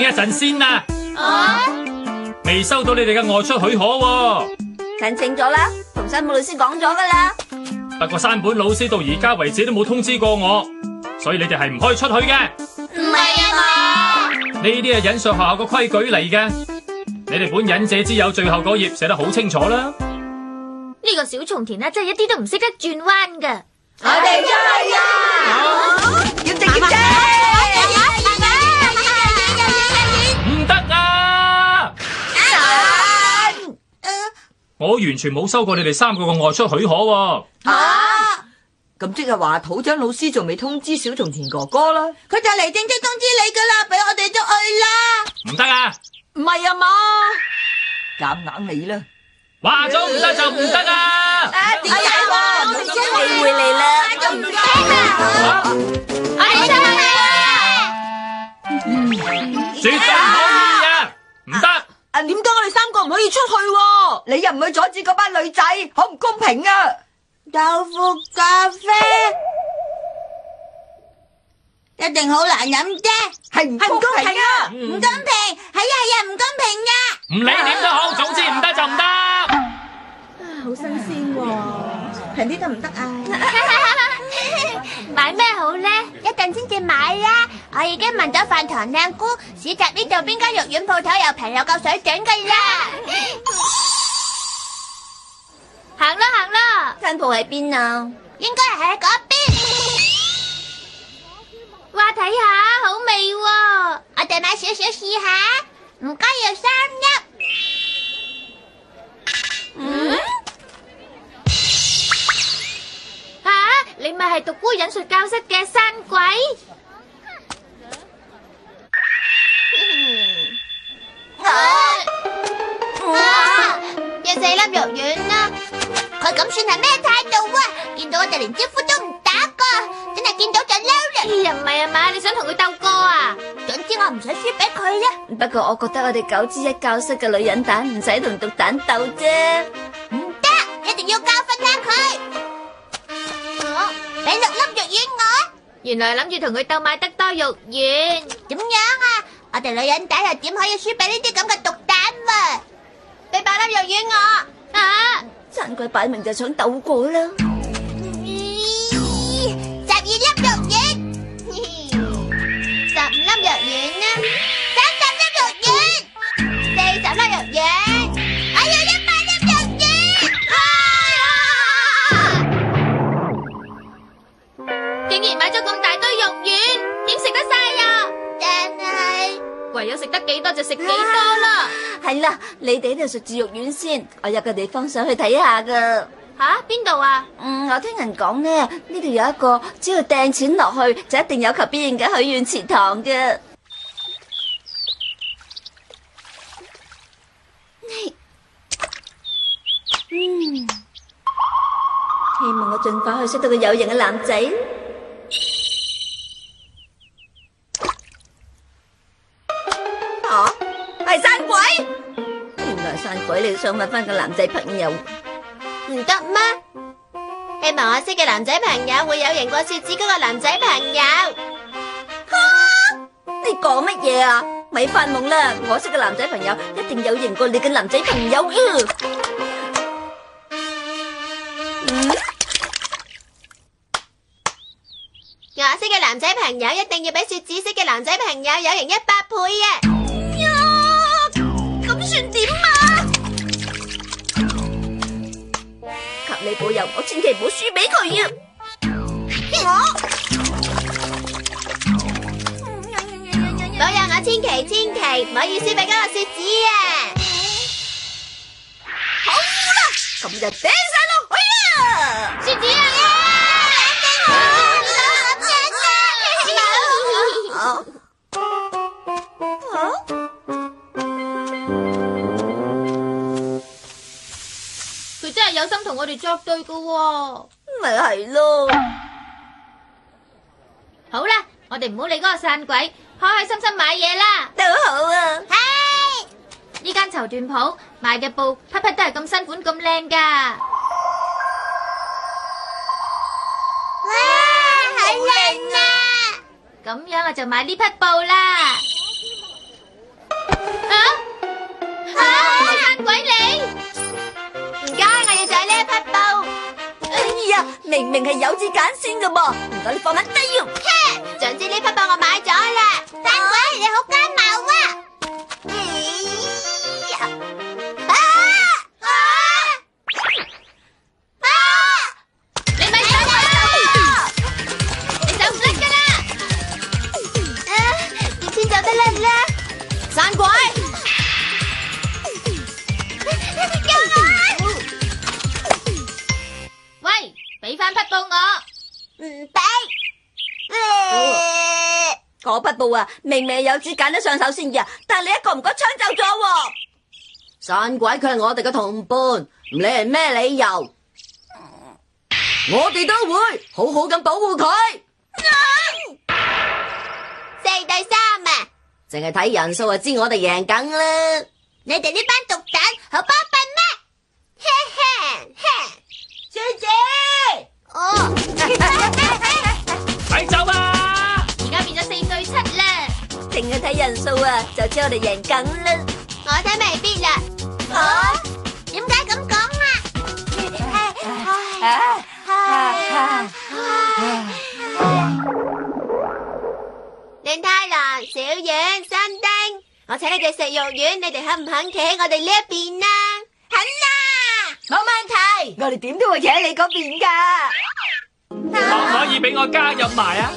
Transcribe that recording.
一陣先啊！啊？未收到你哋嘅外出許可喎。申請咗啦，同山本老師講咗噶啦。不過山本老師到而家為止都冇通知過我，所以你哋係唔可以出去嘅。唔係啊嘛？呢啲係引上學校嘅規矩嚟嘅。你哋本忍者之友最後嗰頁寫得好清楚啦。呢個小松田啊，真係一啲都唔識得轉彎噶。我哋出去啊！要直接啫！唔得啊！我完全冇收過你哋3個嘅外出許可喎。咁即係話土長老師仲未通知小松田哥哥啦。佢就嚟正式通知你噶啦，俾我哋出去啦。唔得啊！唔係啊嘛，夾硬你啦。話咗唔得就唔得啊！點解喎？機會嚟啦！仲唔聽啊？我哋出去啦！絕對唔可以啊！唔得！點解我哋3個唔可以出去？你又唔去阻止嗰班女仔，好唔公平啊！豆腐咖啡一定好難飲啫，係唔公平啊！唔公平，係啊，唔公平噶。唔理點都好，總之唔得就唔得。好新鮮喎，平啲得唔得啊？買咩好呢？一陣先至買啦。我已經問咗飯堂靚姑，市集呢度邊間肉丸鋪頭又平又夠水準噶啦。行啦行啦，間鋪喺邊啊？應該係喺嗰邊。哇，睇下好味喎！我哋買少少試下，唔該要3粒。你咪係獨孤忍術教室嘅山鬼？要4粒肉丸啦！佢咁算係咩態度啊？見到我哋連招呼都唔打過，真係見到就嬲啦！哎呀，唔係啊嘛，你想同佢鬥過啊？總之我唔想輸俾佢啦。不過我覺得我哋9之1教室嘅女人蛋唔使同毒蛋鬥啫。唔得，一定要教訓下佢。俾6粒肉丸我。原來諗住同佢鬥買得多肉丸，點樣啊？我哋女人蛋又點可以輸俾呢啲咁嘅毒蛋啊？俾8粒肉丸我啊！山鬼擺明就想鬥過啦。12粒肉丸，15粒肉丸啦，30粒肉丸，40粒肉丸，我要100粒肉丸！竟然買咗咁大堆肉丸，點食得晒呀？但係唯有食得幾多就食幾多啦。係啦，你哋喺度食住肉丸先，我有個地方想去睇下噶。吓？邊度啊？我聽人講呢度有一個只要掟錢落去就一定有求必應嘅許願池塘嘅。希望我盡快去識到個有型嘅男仔。係山鬼！原來山鬼你想搵翻個男仔朋友。唔得咩？希望我識嘅男仔朋友會有型過雪子嗰個男仔朋友。你講乜嘢啊？咪發夢啦！我識嘅男仔朋友一定有型過你嘅男仔朋友啊！我識嘅男仔朋友一定要比雪子識嘅男仔朋友有型100倍啊！咁算點啊？求你保佑我，千祈唔好輸俾佢啊！保佑我千祈唔可以輸俾嗰個雪子啊！好啦，咁就掟晒落去啊！雪子啊！佢真係有心同我哋作對噶喎。咪係咯。好啦，我哋唔好理嗰個散鬼，開開心心買嘢啦。都好啊。係呢間綢緞鋪賣嘅布匹匹都係咁新款咁靚噶。哇，好靚啊！咁樣我就買呢匹布啦。鬼你，唔該，我要就係呢一匹布。哎呀，明明係有字揀先噶噃，唔該你放翻低用。總之呢匹布我買咗啦。三鬼，你好奸謀啊！你咪走啊！你走唔甩噶啦！點先走得甩咧？山鬼！救我！喂，俾翻匹布我。唔俾。嗰匹布啊，明明有字揀得上手先嘅，但係你一個唔覺搶走咗喎。山鬼佢係我哋嘅同伴，唔理係咩理由，我哋都會好好咁保護佢。4對3啊！淨係睇人數就知我哋贏梗啦。你哋呢班獨蛋好巴閉咩？嘿嘿嘿！小姐，快走啊！而家變咗4對7啦。淨係睇人數啊，就知我哋贏梗啦。我睇未必啦。點解咁講令太郎、小丸、三丁，我請你哋食肉丸，你哋肯唔肯企喺我哋呢一邊啊？肯啊！冇問題，我哋點都會企喺你嗰邊噶。可唔可以俾我加入埋啊？